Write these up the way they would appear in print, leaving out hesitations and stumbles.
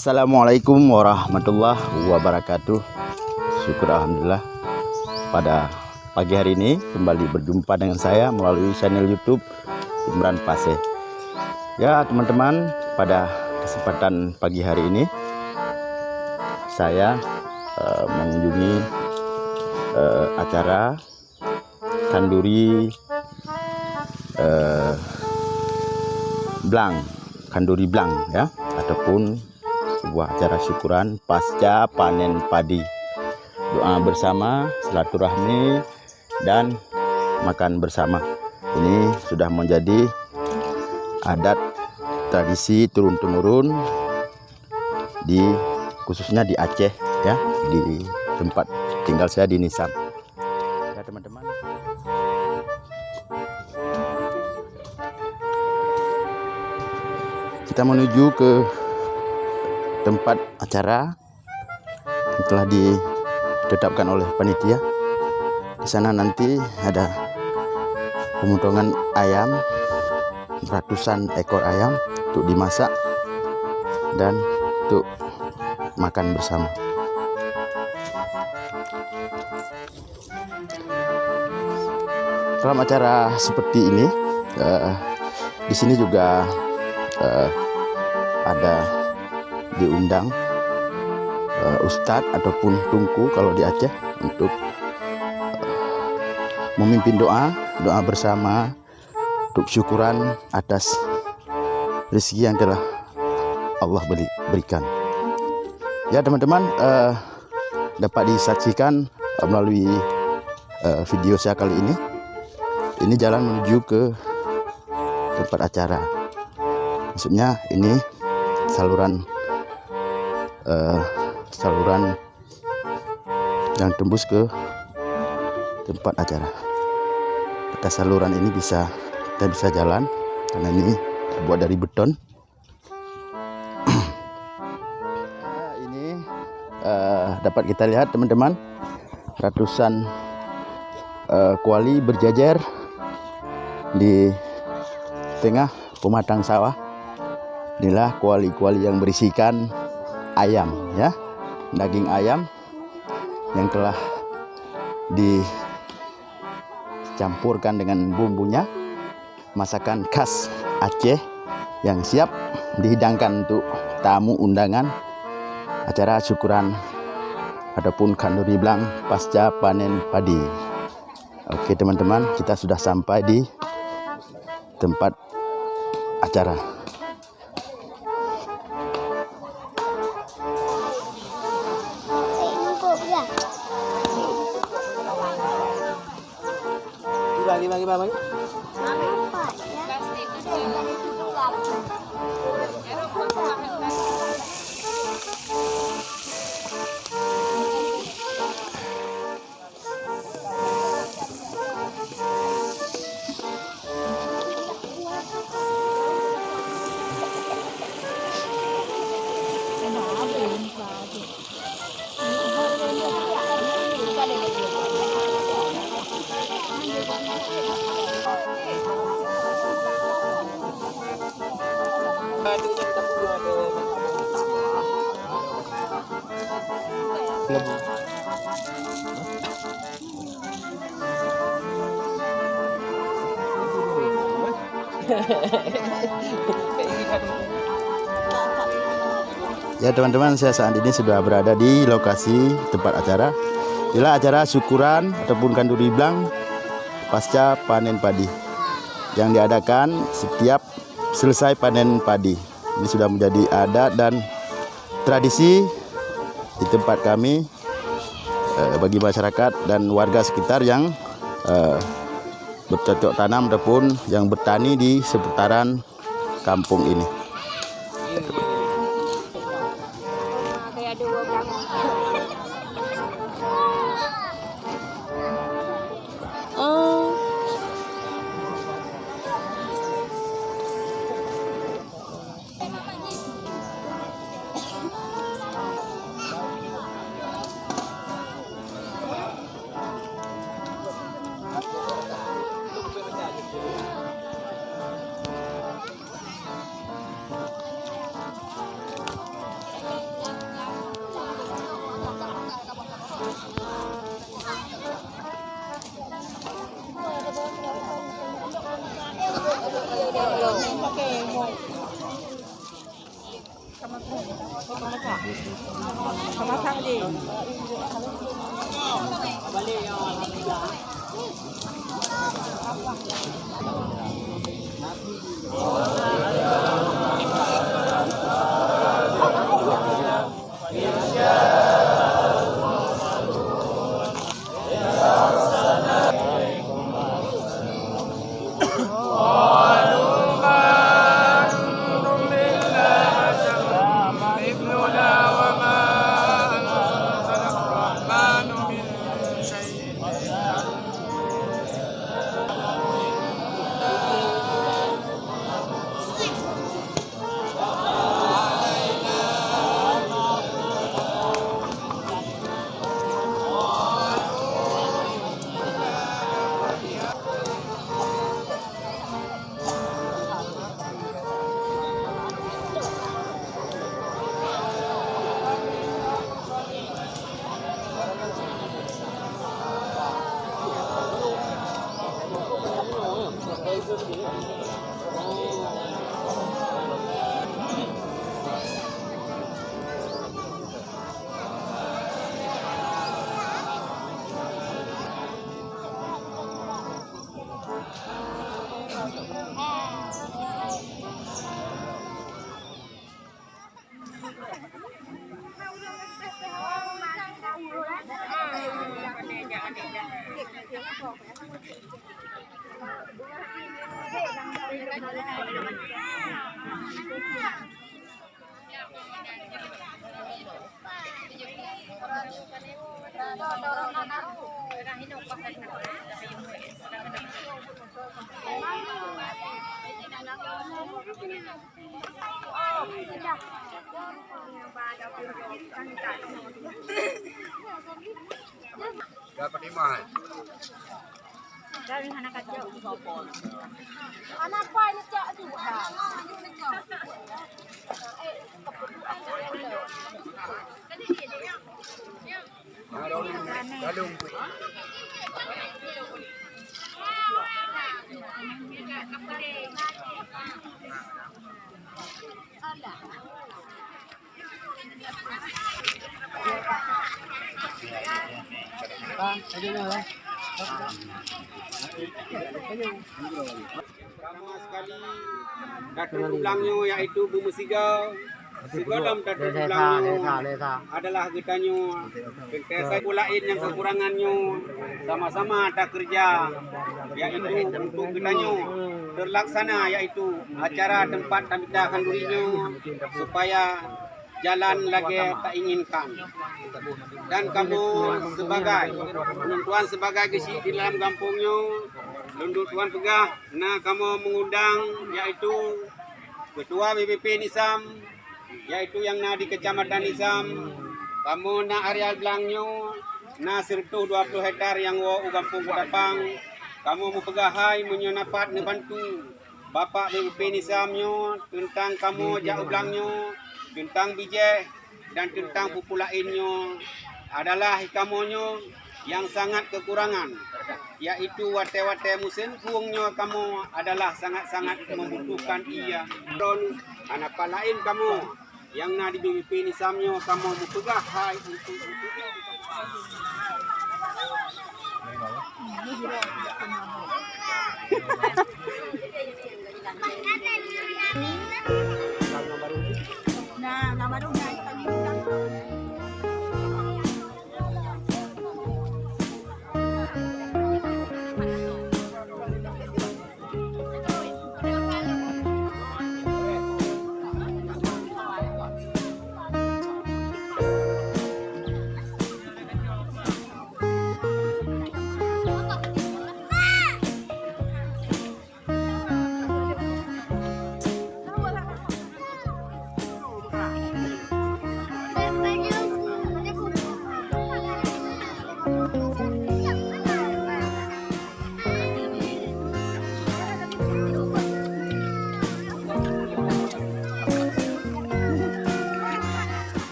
Assalamualaikum warahmatullahi wabarakatuh. Syukur alhamdulillah pada pagi hari ini kembali berjumpa dengan saya melalui channel YouTube Imran Pase. Ya teman-teman, pada kesempatan pagi hari ini saya mengunjungi acara Kanduri Kanduri Blang ya, ataupun sebuah acara syukuran pasca panen padi. Doa bersama, silaturahmi, dan makan bersama. Ini sudah menjadi adat tradisi turun-temurun khususnya di Aceh ya, di tempat tinggal saya di Nisam. Ya teman-teman. Kita menuju ke tempat acara yang telah ditetapkan oleh panitia. Di sana nanti ada pemotongan ayam, ratusan ekor ayam untuk dimasak dan untuk makan bersama. Dalam acara seperti ini, di sini juga ada diundang ustadz ataupun tungku kalau di Aceh untuk memimpin doa bersama untuk syukuran atas rezeki yang telah Allah berikan. Ya teman-teman, dapat disaksikan melalui video saya kali ini. Ini jalan menuju ke tempat acara. Maksudnya ini saluran yang tembus ke tempat acara. Atas saluran ini kita bisa jalan karena ini terbuat dari beton. Ini dapat kita lihat teman-teman, ratusan kuali berjajar di tengah pematang sawah. Inilah kuali-kuali yang berisikan ayam ya, daging ayam yang telah dicampurkan dengan bumbunya, masakan khas Aceh yang siap dihidangkan untuk tamu undangan acara syukuran ataupun Kanduri Blang pasca panen padi. Oke teman-teman, kita sudah sampai di tempat acara. Bagi. Ya teman-teman, saya saat ini sudah berada di lokasi tempat acara. Inilah acara syukuran ataupun Kanduri Blang pasca panen padi yang diadakan setiap selesai panen padi. Ini sudah menjadi adat dan tradisi di tempat kami bagi masyarakat dan warga sekitar yang bercocok tanam ataupun yang bertani di seputaran kampung ini. Masak je. Balik ya alhamdulillah. Dapat 5. Dari anak kecil. Anak apa ini cak tu? Galung. Pertama sekali Datuk Tulangnya yaitu Bu Musiga. Sebelum Datuk Tulangnya adalah getanya. Saya pulain yang kekurangannya sama-sama ada kerja yaitu untuk getanya terlaksana yaitu acara tempat tabidah kandurinya supaya jalan lagi tak inginkan. Dan kamu sebagai penentuan sebagai gesi di dalam kampungnya, Lunduk Tuan Pegah, nah kamu mengundang yaitu Ketua BPP Nisam, yaitu yang na di Kecamatan Nisam, kamu na areal belangnya, na sertu 20 hektar yang wo kampung Kutapang, kamu mau pegahai menyonapat ngebantu Bapak BPP Nisamnya tentang kamu jauh belangnya, tentang bijak dan tentang buku lainnya adalah kamunya yang sangat kekurangan, yaitu wate-wate musim kuungnya kamu adalah sangat-sangat membutuhkan ia. Dan apa lain kamu yang na di BPP Nisamnya kamu mempegah hai untuk Nah, nama dong kami undang.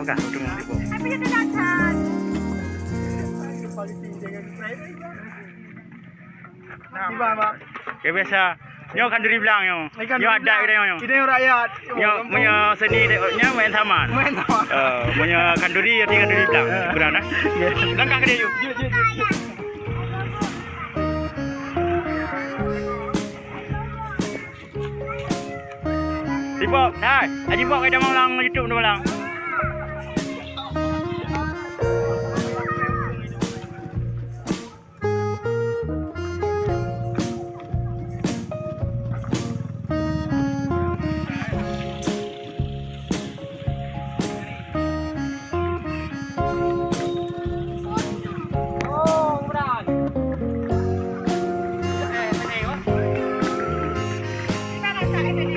kah ujung Tipo? Tapi dia datang. Ya biasa. Nyo kan duri bilang nyo. Nyo ada kita nyo. Kita yang rakyat. Nyo punya seni nya main taman. Punya kanduri arti kanduri bilang. Berana. Langkah ke dia yuk. Tipo, hai. Aji pok kita mau lang YouTube tu lang. Kita rasa ini.